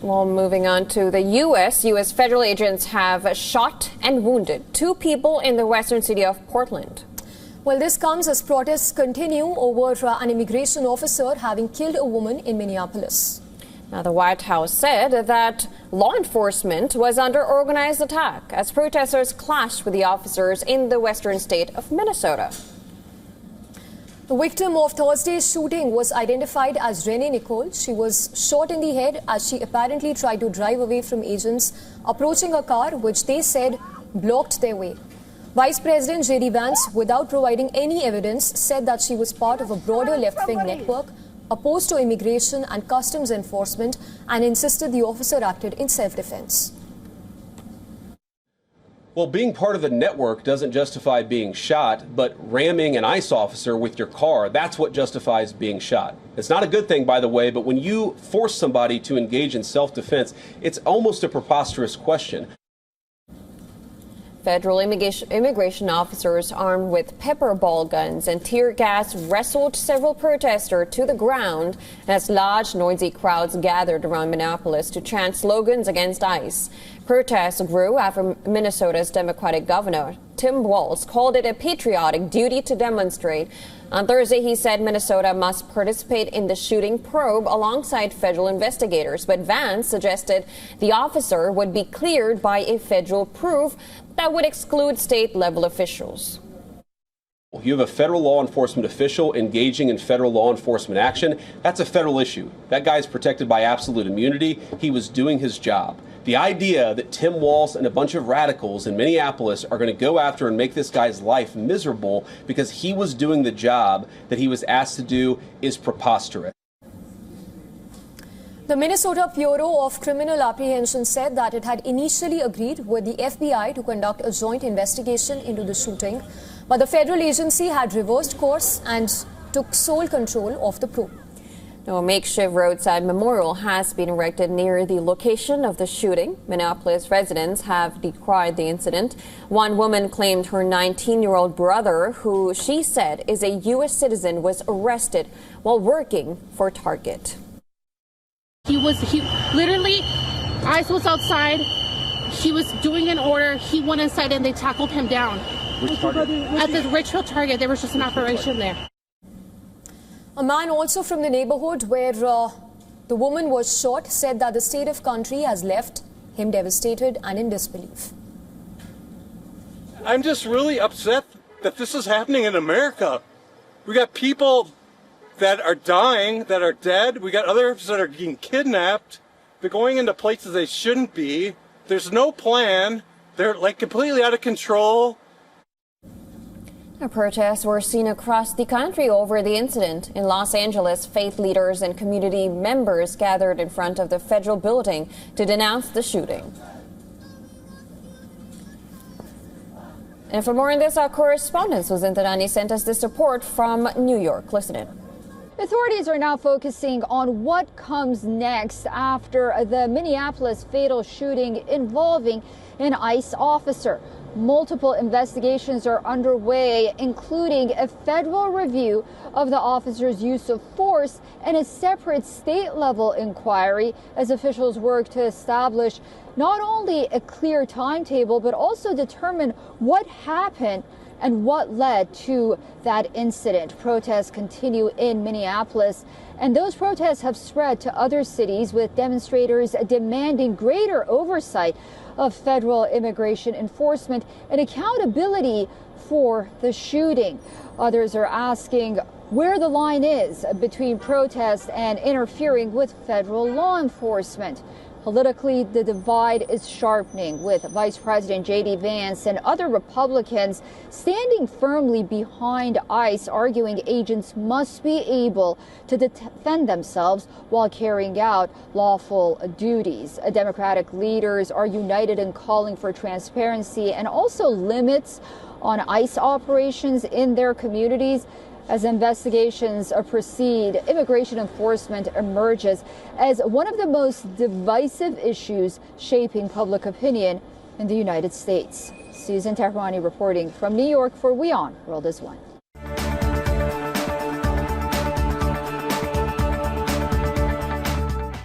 Well, moving on to the U.S. federal agents have shot and wounded 2 people in the western city of Portland. Well, this comes as protests continue over an immigration officer having killed a woman in Minneapolis. Now, the White House said that law enforcement was under organized attack as protesters clashed with the officers in the western state of Minnesota. The victim of Thursday's shooting was identified as Renee Nicole. She was shot in the head as she apparently tried to drive away from agents approaching a car which they said blocked their way. Vice President J.D. Vance, without providing any evidence, said that she was part of a broader left-wing network opposed to immigration and customs enforcement and insisted the officer acted in self-defense. Well, being part of the network doesn't justify being shot, but ramming an ICE officer with your car, that's what justifies being shot. It's not a good thing, by the way, but when you force somebody to engage in self-defense, it's almost a preposterous question. Federal immigration officers armed with pepper ball guns and tear gas wrestled several protesters to the ground as large, noisy crowds gathered around Minneapolis to chant slogans against ICE. Protests grew after Minnesota's Democratic governor, Tim Walz, called it a patriotic duty to demonstrate. On Thursday, he said Minnesota must participate in the shooting probe alongside federal investigators. But Vance suggested the officer would be cleared by a federal proof that would exclude state-level officials. You have a federal law enforcement official engaging in federal law enforcement action. That's a federal issue. That guy's protected by absolute immunity. He was doing his job. The idea that Tim Walz and a bunch of radicals in Minneapolis are going to go after and make this guy's life miserable because he was doing the job that he was asked to do is preposterous. The Minnesota Bureau of Criminal Apprehension said that it had initially agreed with the FBI to conduct a joint investigation into the shooting, but the federal agency had reversed course and took sole control of the probe. A makeshift roadside memorial has been erected near the location of the shooting. Minneapolis residents have decried the incident. One woman claimed her 19-year-old brother, who she said is a U.S. citizen, was arrested while working for Target. He literally, ICE was outside. He was doing an order. He went inside and they tackled him down. Which Target? At the Richfield Target. There was just an operation there. A man also from the neighborhood where the woman was shot said that the state of country has left him devastated and in disbelief. I'm just really upset that this is happening in America. We got people that are dying, that are dead. We got others that are getting kidnapped. They're going into places they shouldn't be. There's no plan. They're like completely out of control. Protests were seen across the country over the incident. In Los Angeles, faith leaders and community members gathered in front of the federal building to denounce the shooting. And for more on this, our correspondent Susan Tarani sent us this report from New York. Listen in. Authorities are now focusing on what comes next after the Minneapolis fatal shooting involving an ICE officer. Multiple investigations are underway, including a federal review of the officer's use of force and a separate state-level inquiry as officials work to establish not only a clear timetable, but also determine what happened and what led to that incident. Protests continue in Minneapolis, and those protests have spread to other cities, with demonstrators demanding greater oversight of federal immigration enforcement and accountability for the shooting. Others are asking where the line is between protest and interfering with federal law enforcement. Politically, the divide is sharpening, with Vice President J.D. Vance and other Republicans standing firmly behind ICE, arguing agents must be able to defend themselves while carrying out lawful duties. Democratic leaders are united in calling for transparency and also limits on ICE operations in their communities. As investigations proceed, immigration enforcement emerges as one of the most divisive issues shaping public opinion in the United States. Susan Tehrani reporting from New York for WION World is One.